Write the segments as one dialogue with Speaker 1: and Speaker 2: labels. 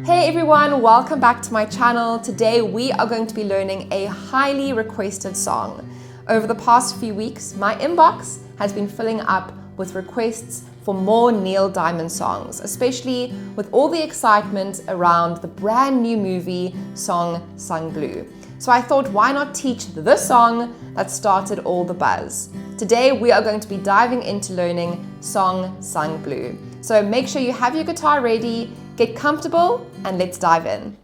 Speaker 1: Hey everyone, welcome back to my channel. Today we are going to be learning a highly requested song. Over the past few weeks, my inbox has been filling up with requests for more Neil Diamond songs, especially with all the excitement around the brand new movie Song Sung Blue. So I thought, why not teach the song that started all the buzz? Today we are going to be diving into learning Song Sung Blue. So make sure you have your guitar ready, get comfortable, and let's dive in.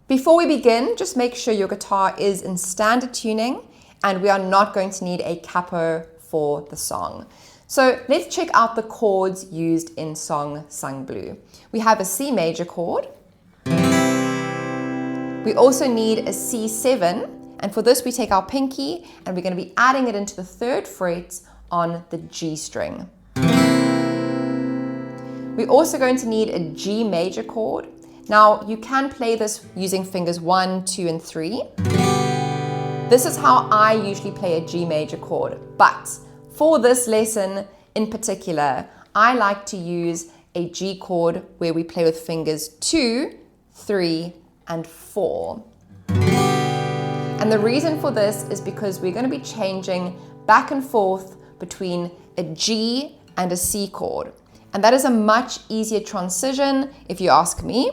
Speaker 1: Before we begin, just make sure your guitar is in standard tuning, and we are not going to need a capo for the song. So let's check out the chords used in Song Sung Blue. We have a C major chord. We also need a C7, and for this we take our pinky and we're going to be adding it into the 3rd fret on the G string. We're also going to need a G major chord. Now you can play this using fingers 1, 2, and 3. This is how I usually play a G major chord, but for this lesson in particular, I like to use a G chord where we play with fingers 2, 3, and 4. And the reason for this is because we're going to be changing back and forth between a G and a C chord. And that is a much easier transition if you ask me.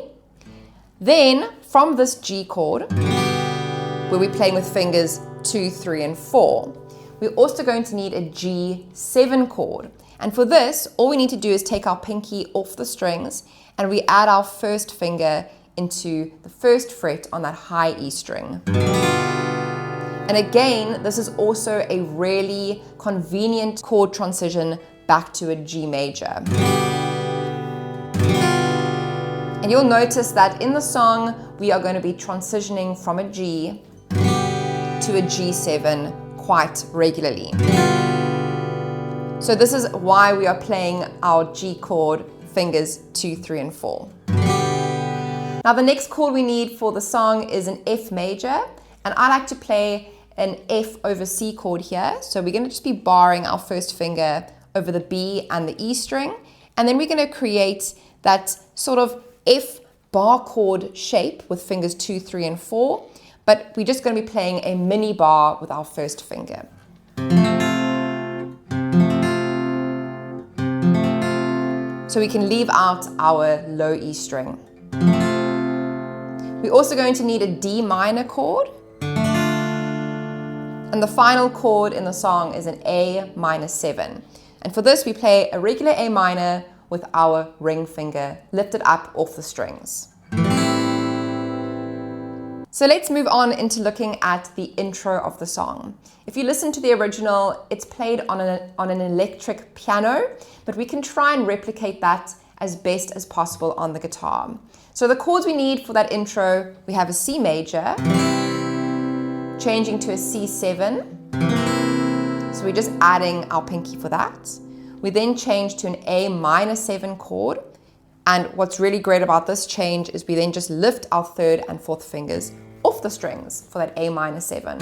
Speaker 1: Then from this G chord, where we're playing with fingers 2, 3, and 4, we're also going to need a G7 chord. And for this, all we need to do is take our pinky off the strings and we add our first finger into the 1st fret on that high E string. And again, this is also a really convenient chord transition back to a G major. And you'll notice that in the song, we are going to be transitioning from a G to a G7 quite regularly. So this is why we are playing our G chord fingers 2, 3, and 4. Now the next chord we need for the song is an F major, and I like to play an F over C chord here. So we're going to just be barring our first finger over the B and the E string, and then we're going to create that sort of F bar chord shape with fingers 2, 3, and 4, but we're just going to be playing a mini bar with our first finger. So we can leave out our low E string. We're also going to need a D minor chord. And the final chord in the song is an A minor 7. And for this we play a regular A minor with our ring finger lifted up off the strings. So let's move on into looking at the intro of the song. If you listen to the original, it's played on an electric piano, but we can try and replicate that as best as possible on the guitar. So the chords we need for that intro, we have a C major, changing to a C7. So we're just adding our pinky for that. We then change to an A minor 7 chord. And what's really great about this change is we then just lift our 3rd and 4th fingers off the strings for that A minor 7.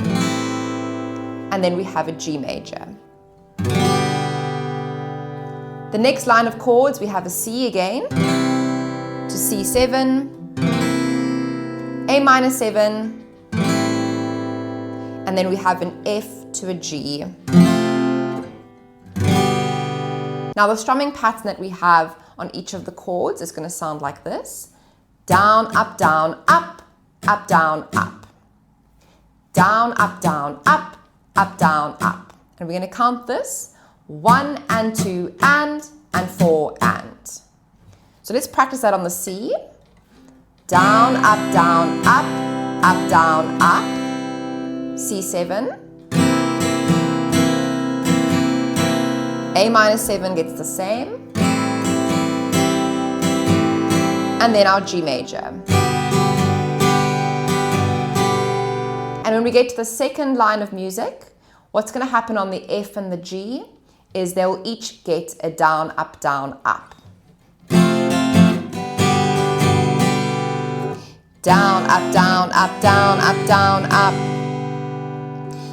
Speaker 1: And then we have a G major. The next line of chords, we have a C again, to C7, A minor 7, and then we have an F to a G. Now the strumming pattern that we have on each of the chords is going to sound like this. Down, up, down, up, up, down, up. Down, up, down, up, up, down, up. And we're going to count this. 1 and 2 and 4 and. So let's practice that on the C. Down, up, down, up, up, down, up. C7. A minor 7 gets the same. And then our G major. And when we get to the second line of music, what's going to happen on the F and the G is they'll each get a down, up, down, up. Down, up, down, up, down, up, down, up.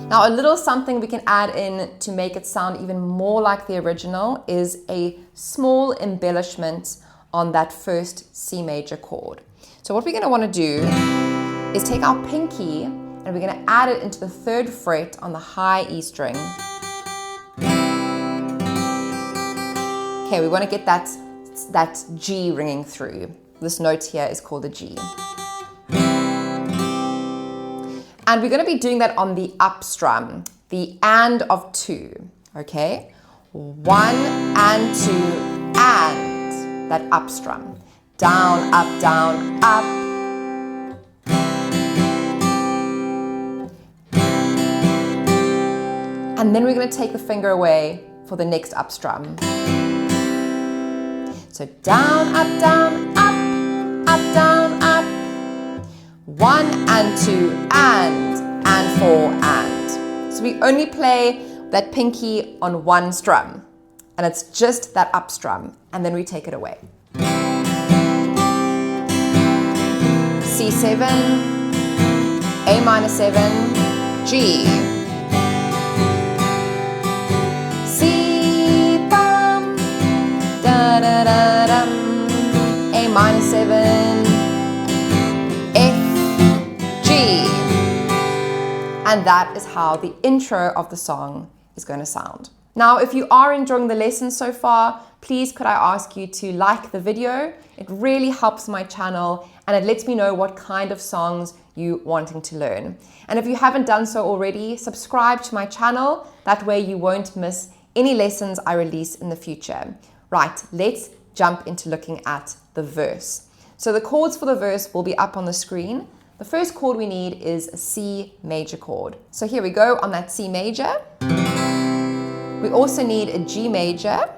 Speaker 1: Now, a little something we can add in to make it sound even more like the original is a small embellishment on that first C major chord. So what we're going to want to do is take our pinky and we're going to add it into the 3rd fret on the high E string. Okay, we want to get that G ringing through. This note here is called a G. And we're going to be doing that on the up strum, the and of 2, okay? 1 and 2 and that up strum. Down, up, up. And then we're going to take the finger away for the next up strum. So down, up, down, down, up. 1 and 2 and 4 and. So we only play that pinky on one strum, and it's just that up strum, and then we take it away. C7, A minor 7, G. C bum, da da da dum, A minor 7, F, G. And that is how the intro of the song is going to sound. Now, if you are enjoying the lesson so far, please could I ask you to like the video? It really helps my channel and it lets me know what kind of songs you wanting to learn. And if you haven't done so already, subscribe to my channel. That way you won't miss any lessons I release in the future. Right, let's jump into looking at the verse. So the chords for the verse will be up on the screen. The first chord we need is a C major chord. So here we go on that C major. We also need a G major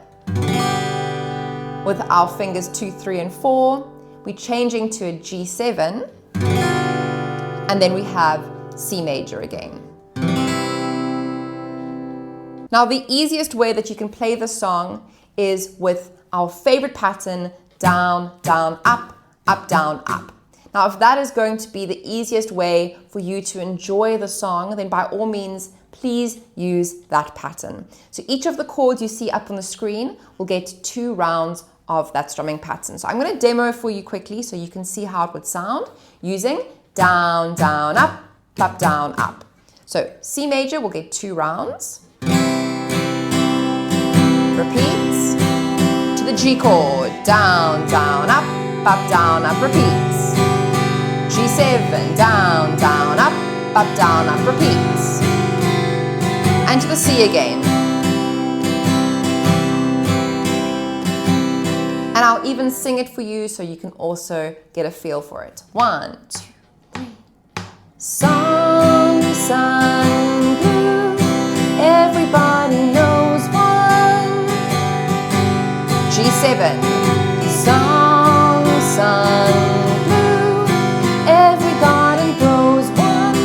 Speaker 1: with our fingers 2, 3, and 4. We're changing to a G7, and then we have C major again. Now, the easiest way that you can play this song is with our favorite pattern, down, down, up, down, up. Now, if that is going to be the easiest way for you to enjoy the song, then by all means, please use that pattern. So each of the chords you see up on the screen will get 2 rounds of that strumming pattern. So I'm going to demo for you quickly so you can see how it would sound using down, down, up, down, up. So C major will get 2 rounds. Repeats to the G chord, down, down, up, down, up, repeats. G7, down, down, up, down, up, repeats. And to the C again. And I'll even sing it for you so you can also get a feel for it. 1, 2, 3. Song sung blue, everybody knows one. G7. Song sung blue, every garden grows one.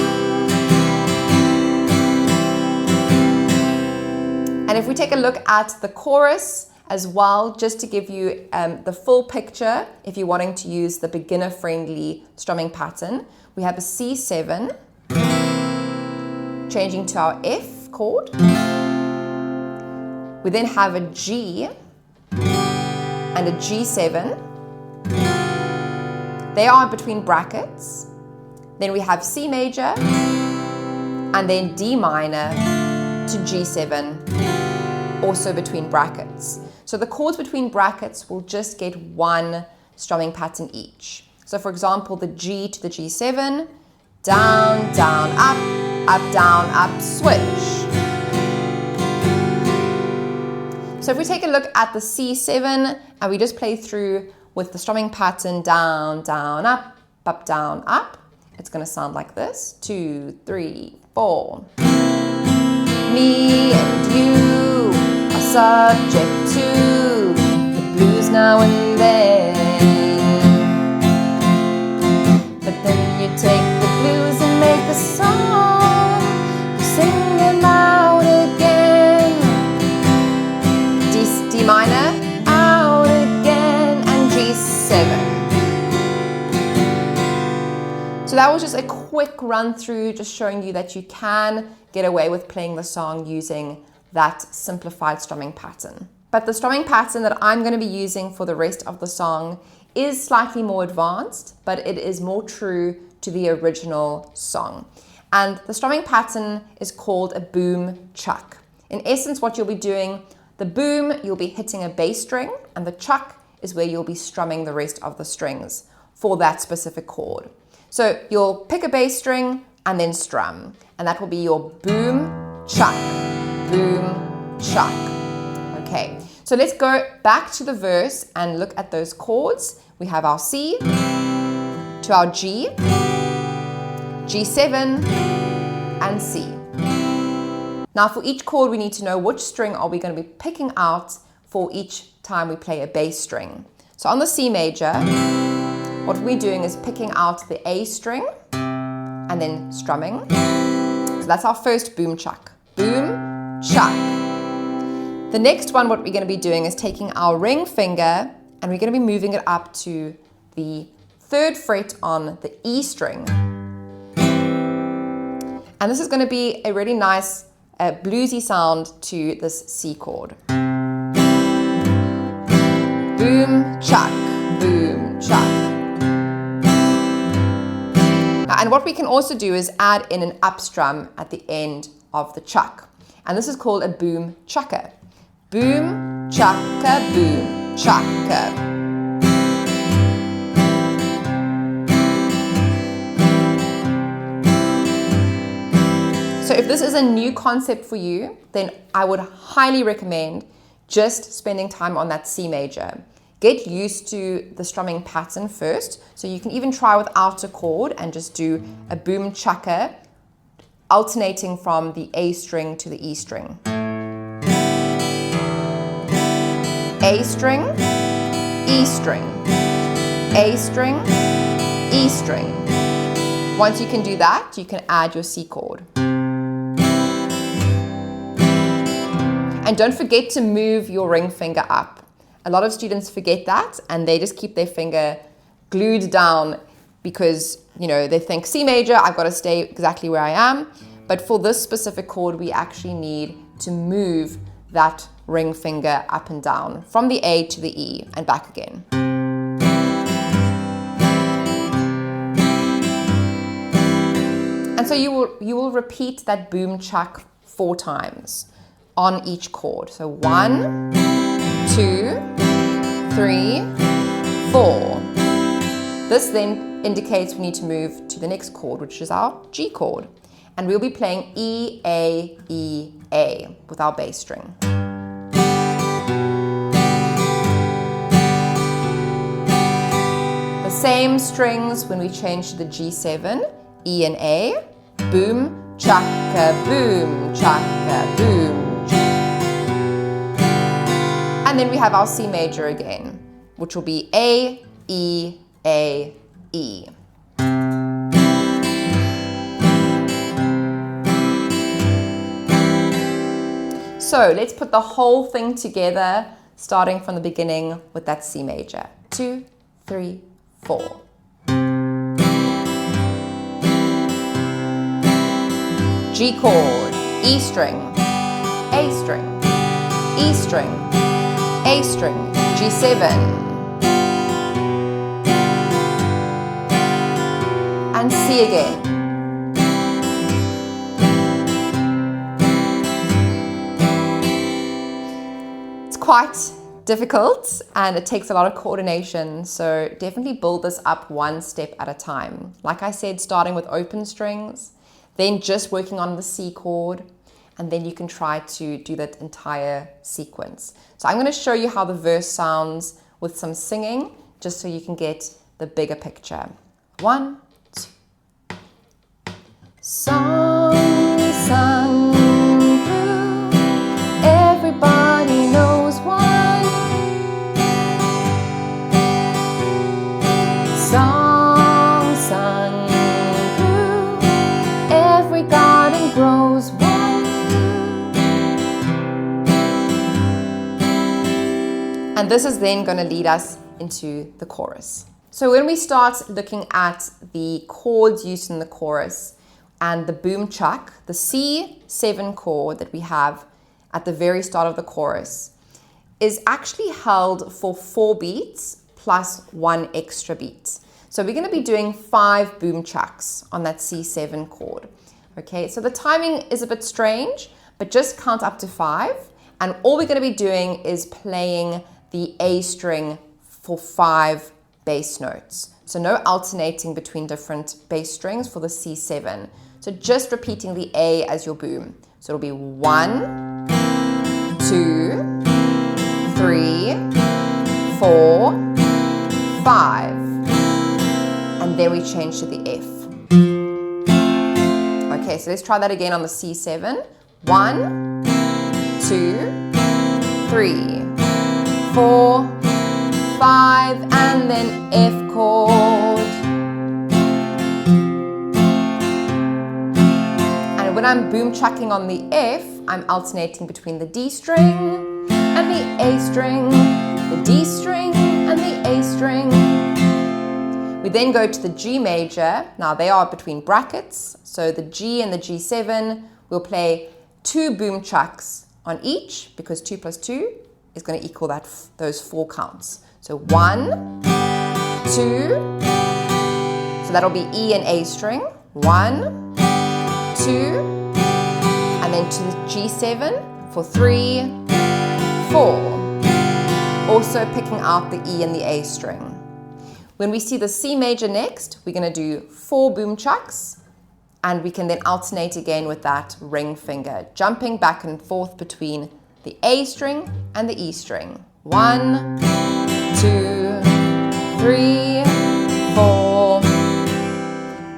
Speaker 1: And if we take a look at the chorus as well, just to give you the full picture, if you're wanting to use the beginner-friendly strumming pattern, we have a C7, changing to our F chord. We then have a G and a G7. They are between brackets. Then we have C major, and then D minor to G7, also between brackets. So the chords between brackets will just get 1 strumming pattern each. So for example, the G to the G7, down, down, up, down, up, switch. So if we take a look at the C7 and we just play through with the strumming pattern down, down, up, down, up, it's going to sound like this. 2, 3, 4. Me and you are subject to the blues now and then. But then you take the blues and make a song, you sing them out again. D minor, out again, and G7. So So that was just a quick run through, just showing you that you can get away with playing the song using that simplified strumming pattern. But the strumming pattern that I'm going to be using for the rest of the song is slightly more advanced, but it is more true to the original song. And the strumming pattern is called a boom chuck. In essence, what you'll be doing, the boom, you'll be hitting a bass string, and the chuck is where you'll be strumming the rest of the strings for that specific chord. So you'll pick a bass string and then strum, and that will be your boom chuck, boom chuck. Okay, so let's go back to the verse and look at those chords. We have our C to our G, G7, and C. Now for each chord, we need to know which string are we going to be picking out for each time we play a bass string. So on the C major, what we're doing is picking out the A string and then strumming. So that's our first boom chuck. Boom chuck. The next one, what we're going to be doing is taking our ring finger and we're going to be moving it up to the 3rd fret on the E string. And this is going to be a really nice bluesy sound to this C chord. Boom, chuck, boom, chuck. And what we can also do is add in an up strum at the end of the chuck. And this is called a boom chucker. Boom, chucker, boom, chucker. So if this is a new concept for you, then I would highly recommend just spending time on that C major. Get used to the strumming pattern first, so you can even try without a chord and just do a boom chucker, alternating from the A string to the E string. A string, E string, A string, E string. Once you can do that, you can add your C chord. And don't forget to move your ring finger up. A lot of students forget that and they just keep their finger glued down because, you know, they think C major, I've got to stay exactly where I am. But for this specific chord, we actually need to move that ring finger up and down from the A to the E and back again. And so you will repeat that boom chuck 4 times on each chord. So 1, 2, 3, 4. This then indicates we need to move to the next chord, which is our G chord. And we'll be playing E, A, E, A with our bass string. The same strings when we change to the G7, E and A, boom, chaka, boom, chaka, boom. And then we have our C major again, which will be A, E, A, E. So let's put the whole thing together, starting from the beginning with that C major. 2, 3, 4. G chord, E string, A string, E string, A string, G7, and C again. It's quite difficult and it takes a lot of coordination, so definitely build this up one step at a time. Like I said, starting with open strings, then just working on the C chord, and then you can try to do that entire sequence. So I'm going to show you how the verse sounds with some singing, just so you can get the bigger picture. 1, 2. Song sung through, everybody knows why. Song sung through, every garden grows one. And this is then going to lead us into the chorus. So when we start looking at the chords used in the chorus and the boom chuck, the C7 chord that we have at the very start of the chorus is actually held for 4 beats plus 1 extra beat. So we're going to be doing 5 boom chucks on that C7 chord. Okay, so the timing is a bit strange, but just count up to 5. And all we're going to be doing is playing the A string for 5 bass notes. So no alternating between different bass strings for the C7. So just repeating the A as your boom. So it'll be 1, 2, 3, 4, 5. And then we change to the F. Okay, so let's try that again on the C7. 1, 2, 3, 4, 5, and then F chord. And when I'm boom chucking on the F, I'm alternating between the D string and the A string, the D string and the A string. We then go to the G major. Now they are between brackets, so the G and the G7, we'll play 2 boom chucks on each, because 2 plus 2 is going to equal those 4 counts. So 1, 2, so that'll be E and A string, 1, 2, and then to the G7 for 3, 4. Also picking out the E and the A string. When we see the C major next, we're going to do 4 boom chucks, and we can then alternate again with that ring finger, jumping back and forth between the A string and the E string. 1, 2, 3, 4.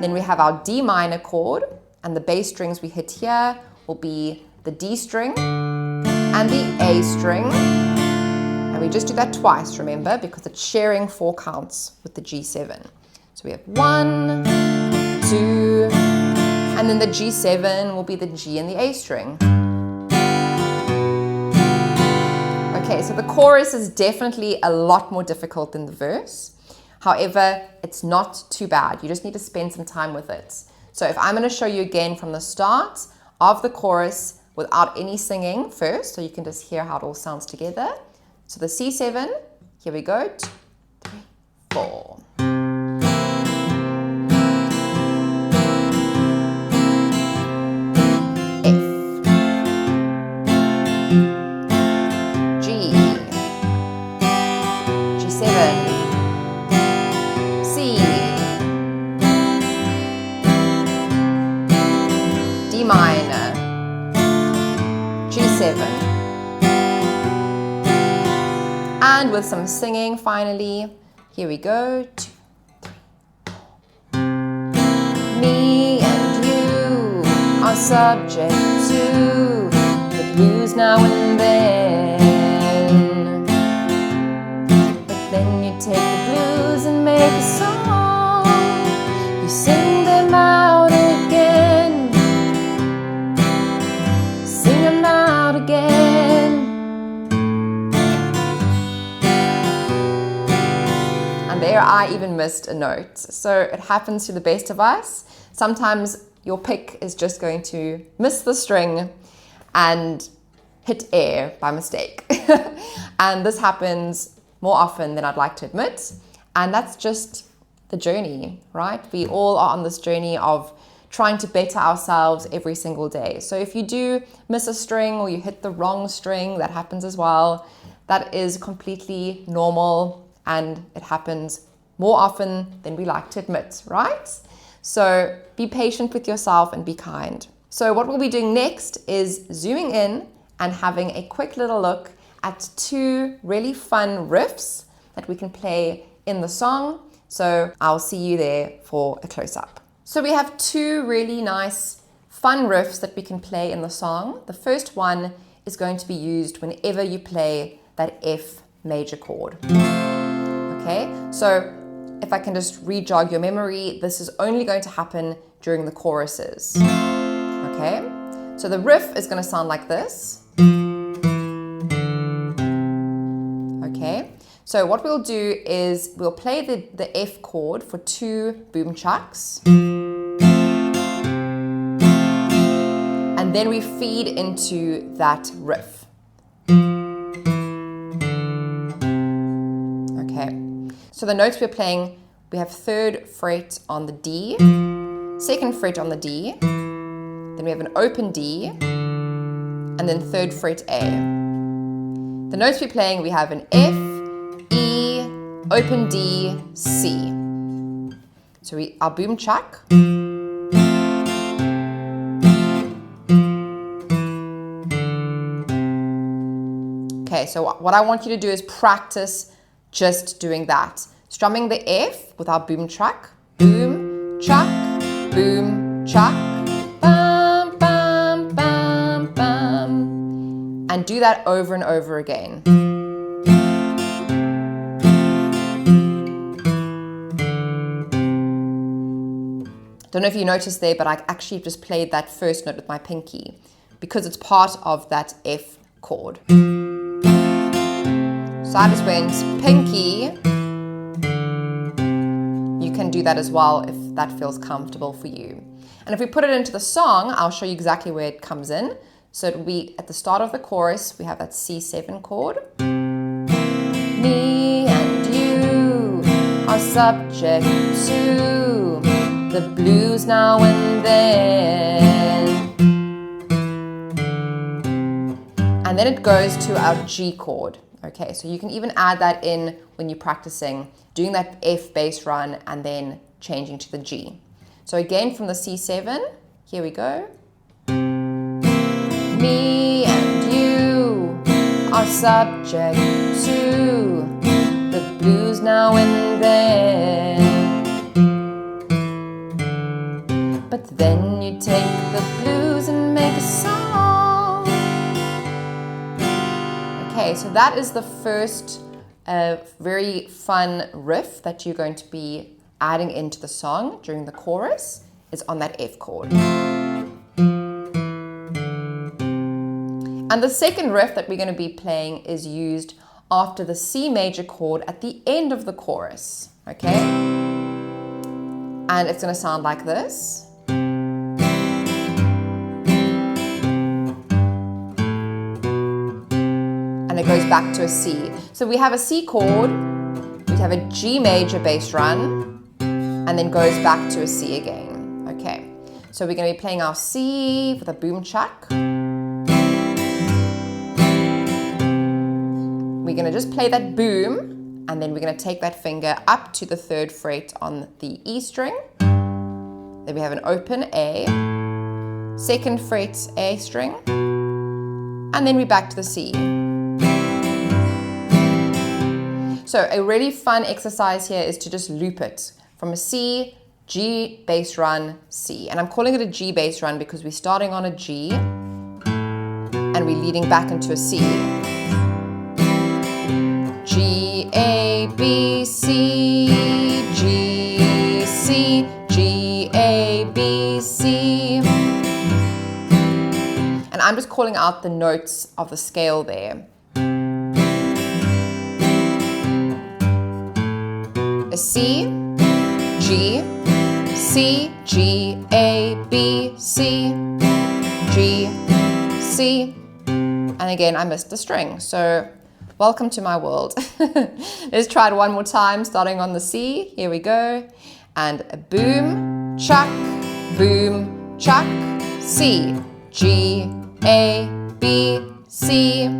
Speaker 1: Then we have our D minor chord, and the bass strings we hit here will be the D string and the A string. And we just do that twice, remember, because it's sharing 4 counts with the G7. So we have 1, 2, and then the G7 will be the G and the A string. Okay, so the chorus is definitely a lot more difficult than the verse. However, it's not too bad. You just need to spend some time with it. So if I'm going to show you again from the start of the chorus without any singing first, so you can just hear how it all sounds together. So the C7, here we go, 2, 3, 4. Minor, G7, and with some singing finally, here we go, 2, 3, 4. Me and you are subject to the blues now and then, but then you take the blues and make a song, you sing them out again. Again. And there I even missed a note. So it happens to the best of us. Sometimes your pick is just going to miss the string and hit air by mistake. And this happens more often than I'd like to admit. And that's just the journey, right? We all are on this journey of trying to better ourselves every single day. So if you do miss a string or you hit the wrong string, that happens as well. That is completely normal, and it happens more often than we like to admit, right? So be patient with yourself and be kind. So what we'll be doing next is zooming in and having a quick little look at 2 really fun riffs that we can play in the song. So I'll see you there for a close-up. So we have 2 really nice, fun riffs that we can play in the song. The first one is going to be used whenever you play that F major chord. Okay, so if I can just re-jog your memory, this is only going to happen during the choruses. Okay, so the riff is going to sound like this. Okay, So what we'll do is we'll play the F chord for 2 boom chucks. And then we feed into that riff. Okay, so the notes we're playing, we have 3rd fret on the D, 2nd fret on the D, then we have an open D, and then 3rd fret A. The notes we're playing, we have an F, E, open D, C. So our boom chuck. Okay, so what I want you to do is practice just doing that. Strumming the F with our boom chuck. Boom, chuck, boom, chuck. Bam, bam, bam, bam. And do that over and over again. Don't know if you noticed there, but I actually just played that first note with my pinky because it's part of that F chord. So I just went pinky. You can do that as well if that feels comfortable for you. And if we put it into the song, I'll show you exactly where it comes in. So it'll be at the start of the chorus, we have that C7 chord. Me and you are subject to the blues now and then. And then it goes to our G chord. Okay, so you can even add that in when you're practicing, doing that F bass run and then changing to the G. So again from the C7, here we go. Me and you are subject to the blues now and then. But then you take the blues and make a song. Okay, so that is the first very fun riff that you're going to be adding into the song during the chorus is on that F chord. And the second riff that we're going to be playing is used after the C major chord at the end of the chorus, okay? And it's going to sound like this. And it goes back to a C. So we have a C chord, we have a G major bass run, and then goes back to a C again. Okay, so we're going to be playing our C with a boom chuck. We're going to just play that boom, and then we're going to take that finger up to the 3rd fret on the E string. Then we have an open A, 2nd fret A string, and then we're back to the C. So a really fun exercise here is to just loop it from a C, G bass run, C. And I'm calling it a G bass run because we're starting on a G and we're leading back into a C. G, A, B, C, G, C, G, A, B, C. And I'm just calling out the notes of the scale there. A C, G, C, G, A, B, C, G, C. And again, I missed the string. So welcome to my world. Let's try it one more time, starting on the C. Here we go. And a boom, chuck, C, G, A, B, C.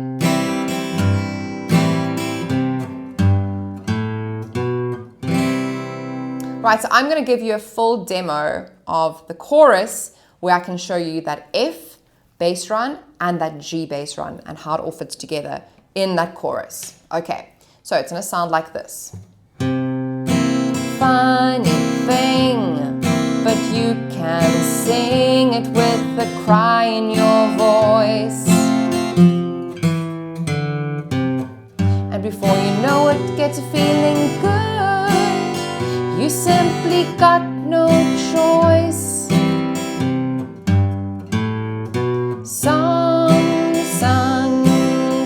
Speaker 1: Right, so I'm going to give you a full demo of the chorus where I can show you that F bass run and that G bass run and how it all fits together in that chorus. Okay, so it's going to sound like this. Funny thing, but you can sing it with a cry in your voice. And before you know it, gets a feeling good. You simply got no choice. Sung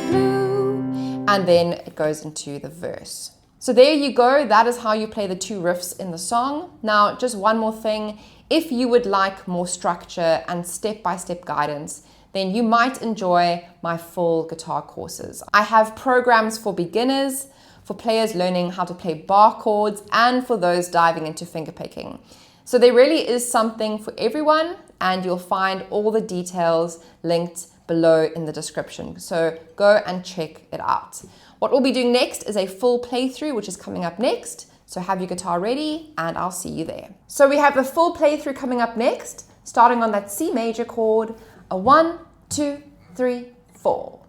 Speaker 1: blue, and then it goes into the verse. So there you go, that is how you play the 2 riffs in the song. Now, just one more thing, if you would like more structure and step-by-step guidance, then you might enjoy my full guitar courses. I have programs for beginners, for players learning how to play bar chords, and for those diving into fingerpicking. So there really is something for everyone, and you'll find all the details linked below in the description. So go and check it out. What we'll be doing next is a full playthrough, which is coming up next. So have your guitar ready and I'll see you there. So we have the full playthrough coming up next, starting on that C major chord, a 1, 2, 3, 4.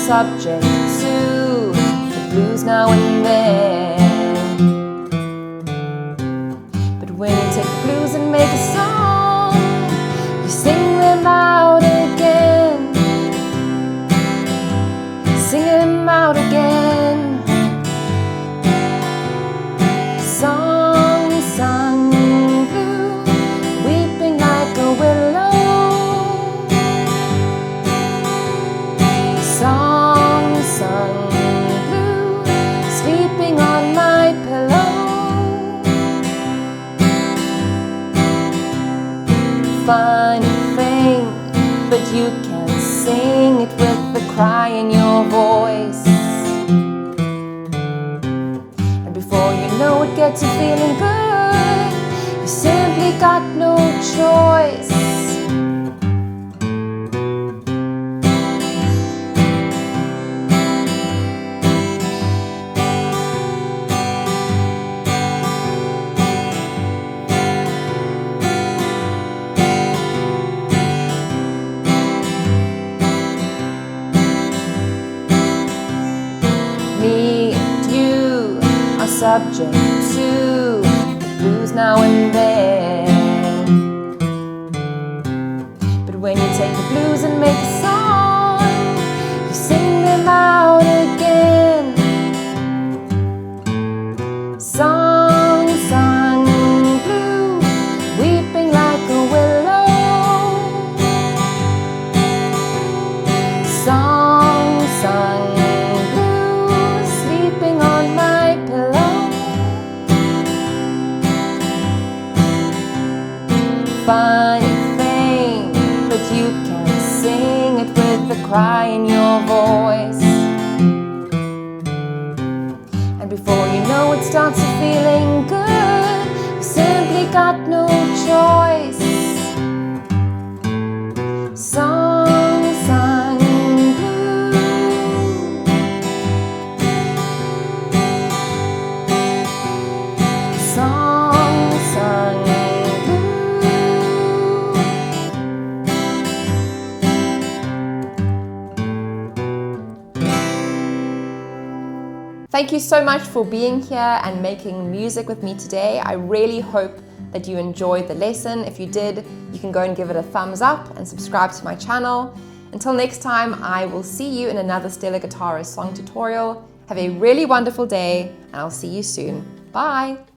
Speaker 1: Subject to the blues now and then. But when you take the blues and make a song, you sing them out again. Sing them out again. Song sung blue, weeping like a willow. Song sung blue, sleeping on my pillow. Funny thing, but you can sing it with the cry in your voice. And before you know it gets you feeling good, you simply got no choice. Subject to the blues now and then. But when you take the blues and make a song, you sing them out again. Song sung blue, weeping like a willow. Song sung blue, sleeping on my pillow. Funny thing, but you can sing it with the cry in your voice. And before you know it starts you feeling good, you simply got no choice. Song sung blue. Song sung blue. Thank you so much for being here and making music with me today. I really hope that you enjoyed the lesson. If you did, you can go and give it a thumbs up and subscribe to my channel. Until next time, I will see you in another Stellar Guitarist song tutorial. Have a really wonderful day, and I'll see you soon. Bye!